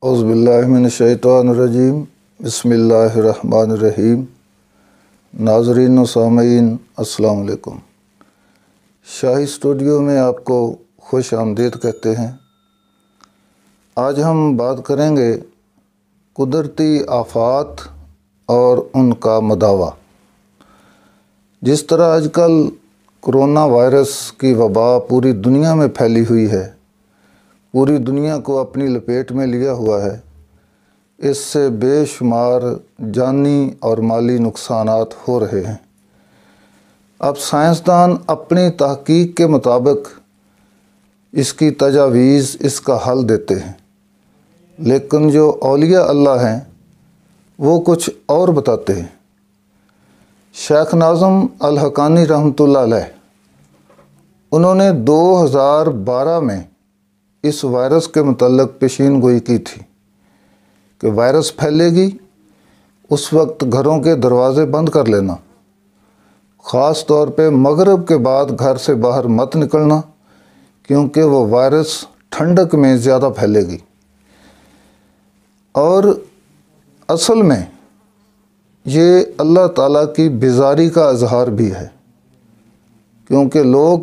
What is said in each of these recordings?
اعوذ باللہ من الشیطان الرجیم بسم اللہ الرحمن الرحیم۔ ناظرین و سامعین السلام علیکم۔ شاہی اسٹوڈیو میں آپ کو خوش آمدید کہتے ہیں۔ آج ہم بات کریں گے قدرتی آفات اور ان کا مداوع۔ جس طرح آج کل کرونا وائرس کی وبا پوری دنیا میں پھیلی ہوئی ہے، پوری دنیا کو اپنی لپیٹ میں لیا ہوا ہے، اس سے بے شمار جانی اور مالی نقصانات ہو رہے ہیں۔ اب سائنسدان اپنی تحقیق کے مطابق اس کی تجاویز، اس کا حل دیتے ہیں، لیکن جو اولیاء اللہ ہیں وہ کچھ اور بتاتے ہیں۔ شیخ ناظم الحقانی رحمۃ اللہ علیہ، انہوں نے 2012 میں اس وائرس کے متعلق پیشین گوئی کی تھی کہ وائرس پھیلے گی، اس وقت گھروں کے دروازے بند کر لینا، خاص طور پہ مغرب کے بعد گھر سے باہر مت نکلنا، کیونکہ وہ وائرس ٹھنڈک میں زیادہ پھیلے گی۔ اور اصل میں یہ اللہ تعالیٰ کی بیزاری کا اظہار بھی ہے، کیونکہ لوگ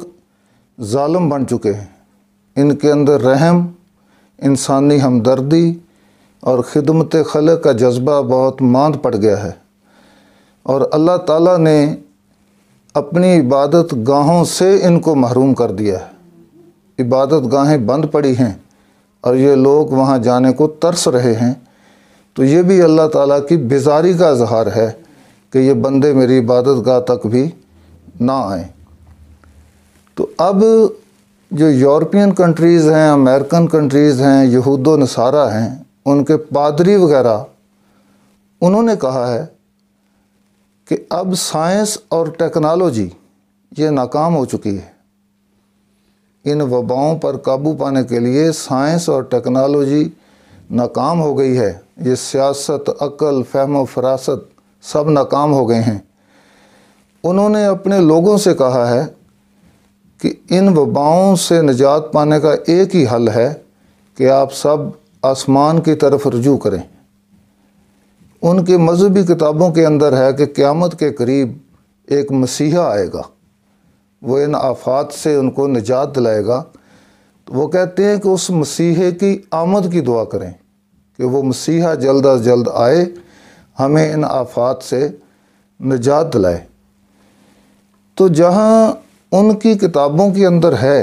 ظالم بن چکے ہیں۔ ان کے اندر رحم، انسانی ہمدردی اور خدمت خلق کا جذبہ بہت ماند پڑ گیا ہے، اور اللہ تعالیٰ نے اپنی عبادت گاہوں سے ان کو محروم کر دیا ہے۔ عبادت گاہیں بند پڑی ہیں اور یہ لوگ وہاں جانے کو ترس رہے ہیں، تو یہ بھی اللہ تعالیٰ کی بیزاری کا اظہار ہے کہ یہ بندے میری عبادت گاہ تک بھی نہ آئیں۔ تو اب جو یورپین کنٹریز ہیں، امریکن کنٹریز ہیں، یہود و نصارہ ہیں، ان کے پادری وغیرہ، انہوں نے کہا ہے کہ اب سائنس اور ٹیکنالوجی یہ ناکام ہو چکی ہے۔ ان وباؤں پر قابو پانے کے لیے سائنس اور ٹیکنالوجی ناکام ہو گئی ہے۔ یہ سیاست، عقل، فہم و فراست سب ناکام ہو گئے ہیں۔ انہوں نے اپنے لوگوں سے کہا ہے کہ ان وباؤں سے نجات پانے کا ایک ہی حل ہے کہ آپ سب آسمان کی طرف رجوع کریں۔ ان کے مذہبی کتابوں کے اندر ہے کہ قیامت کے قریب ایک مسیحا آئے گا، وہ ان آفات سے ان کو نجات دلائے گا۔ تو وہ کہتے ہیں کہ اس مسیحے کی آمد کی دعا کریں کہ وہ مسیحا جلد از جلد آئے، ہمیں ان آفات سے نجات دلائے۔ تو جہاں ان کی کتابوں کے اندر ہے،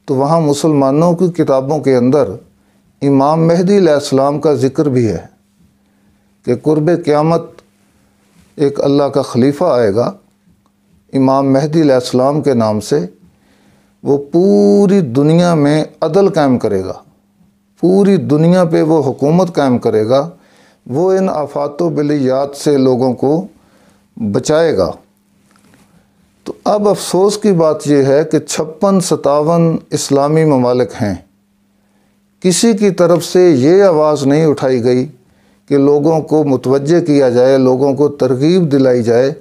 تو وہاں مسلمانوں کی کتابوں کے اندر امام مہدی علیہ السلام کا ذکر بھی ہے کہ قرب قیامت ایک اللہ کا خلیفہ آئے گا امام مہدی علیہ السلام کے نام سے، وہ پوری دنیا میں عدل قائم کرے گا، پوری دنیا پہ وہ حکومت قائم کرے گا، وہ ان آفات و بلیات سے لوگوں کو بچائے گا۔ تو اب افسوس کی بات یہ ہے کہ 56-57 اسلامی ممالک ہیں، کسی کی طرف سے یہ آواز نہیں اٹھائی گئی کہ لوگوں کو متوجہ کیا جائے، لوگوں کو ترغیب دلائی جائے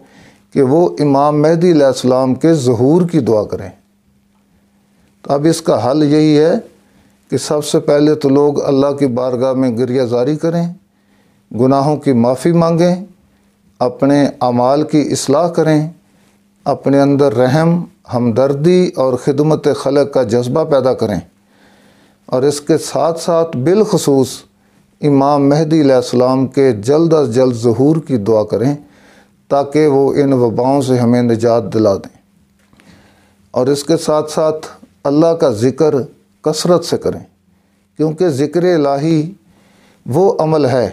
کہ وہ امام مہدی علیہ السلام کے ظہور کی دعا کریں۔ تو اب اس کا حل یہی ہے کہ سب سے پہلے تو لوگ اللہ کی بارگاہ میں گریہ زاری کریں، گناہوں کی معافی مانگیں، اپنے اعمال کی اصلاح کریں، اپنے اندر رحم، ہمدردی اور خدمت خلق کا جذبہ پیدا کریں، اور اس کے ساتھ ساتھ بالخصوص امام مہدی علیہ السلام کے جلد از جلد ظہور کی دعا کریں تاکہ وہ ان وباؤں سے ہمیں نجات دلا دیں۔ اور اس کے ساتھ ساتھ اللہ کا ذکر کثرت سے کریں، کیونکہ ذکر الہی وہ عمل ہے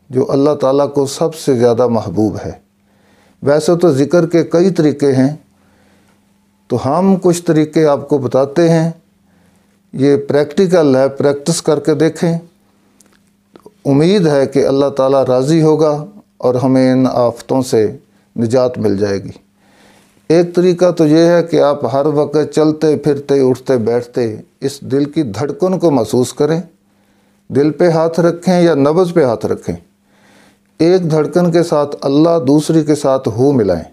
جو اللہ تعالیٰ کو سب سے زیادہ محبوب ہے۔ ویسے تو ذکر کے کئی طریقے ہیں، تو ہم کچھ طریقے آپ کو بتاتے ہیں، یہ پریکٹیکل ہے، پریکٹس کر کے دیکھیں۔ امید ہے کہ اللہ تعالیٰ راضی ہوگا اور ہمیں ان آفتوں سے نجات مل جائے گی۔ ایک طریقہ تو یہ ہے کہ آپ ہر وقت چلتے پھرتے اٹھتے بیٹھتے اس دل کی دھڑکن کو محسوس کریں، دل پہ ہاتھ رکھیں یا نبض پہ ہاتھ رکھیں، ایک دھڑکن کے ساتھ اللہ، دوسری کے ساتھ ہو ملائیں۔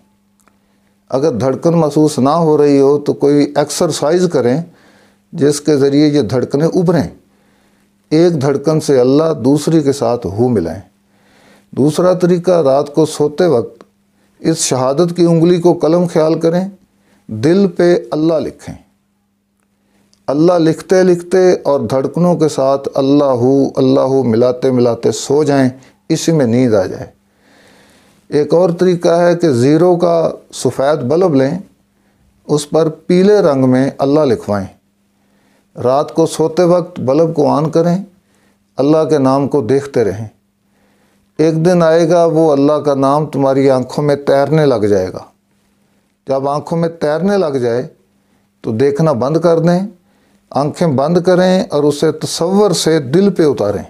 اگر دھڑکن محسوس نہ ہو رہی ہو تو کوئی ایکسرسائز کریں جس کے ذریعے یہ دھڑکنیں ابھریں۔ ایک دھڑکن سے اللہ دوسری کے ساتھ ہو ملائیں۔ دوسرا طریقہ، رات کو سوتے وقت اس شہادت کی انگلی کو قلم خیال کریں، دل پہ اللہ لکھیں، اللہ لکھتے لکھتے اور دھڑکنوں کے ساتھ اللہ ملاتے ملاتے سو جائیں، اسی میں نیند آ جائے۔ ایک اور طریقہ ہے کہ زیرو کا سفید بلب لیں، اس پر پیلے رنگ میں اللہ لکھوائیں، رات کو سوتے وقت بلب کو آن کریں، اللہ کے نام کو دیکھتے رہیں۔ ایک دن آئے گا وہ اللہ کا نام تمہاری آنکھوں میں تیرنے لگ جائے گا۔ جب آنکھوں میں تیرنے لگ جائے تو دیکھنا بند کر دیں، آنکھیں بند کریں اور اسے تصور سے دل پہ اتاریں،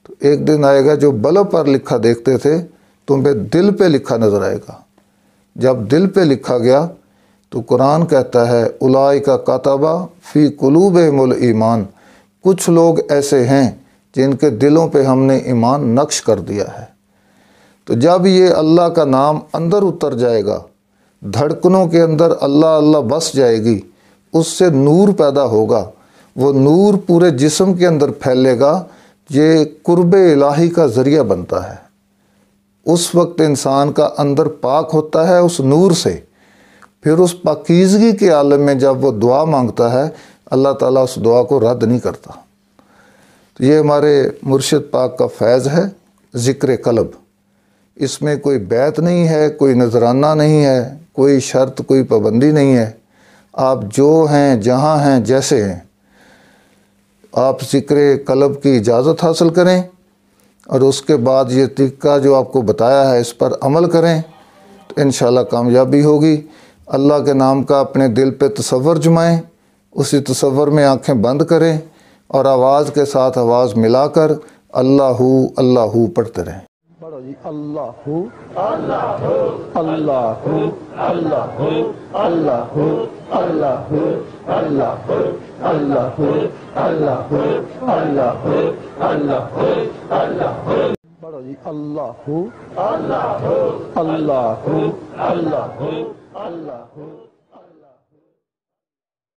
تو ایک دن آئے گا جو بلب پر لکھا دیکھتے تھے تمہیں دل پہ لکھا نظر آئے گا۔ جب دل پہ لکھا گیا تو قرآن کہتا ہے اولئک کتب فی قلوبہم الایمان، کچھ لوگ ایسے ہیں جن کے دلوں پہ ہم نے ایمان نقش کر دیا ہے۔ تو جب یہ اللہ کا نام اندر اتر جائے گا، دھڑکنوں کے اندر اللہ بس جائے گی، اس سے نور پیدا ہوگا، وہ نور پورے جسم کے اندر پھیلے گا، یہ قرب الہی کا ذریعہ بنتا ہے۔ اس وقت انسان کا اندر پاک ہوتا ہے اس نور سے، پھر اس پاکیزگی کے عالم میں جب وہ دعا مانگتا ہے اللہ تعالیٰ اس دعا کو رد نہیں کرتا۔ تو یہ ہمارے مرشد پاک کا فیض ہے ذکر قلب، اس میں کوئی بیعت نہیں ہے، کوئی نذرانہ نہیں ہے، کوئی شرط، کوئی پابندی نہیں ہے۔ آپ جو ہیں، جہاں ہیں، جیسے ہیں، آپ ذکر قلب کی اجازت حاصل کریں اور اس کے بعد یہ طریقہ جو آپ کو بتایا ہے اس پر عمل کریں تو انشاءاللہ کامیابی ہوگی۔ اللہ کے نام کا اپنے دل پہ تصور جمائیں، اسی تصور میں آنکھیں بند کریں اور آواز کے ساتھ آواز ملا کر اللہ پڑھتے رہیں۔ پڑھو جی، اللہ اللہ اللہ اللہ اللہ اللہ اللہ اللہ اللہ اللہ اللہ پڑھو جی، اللہ اللہ اللہ اللہ اللہ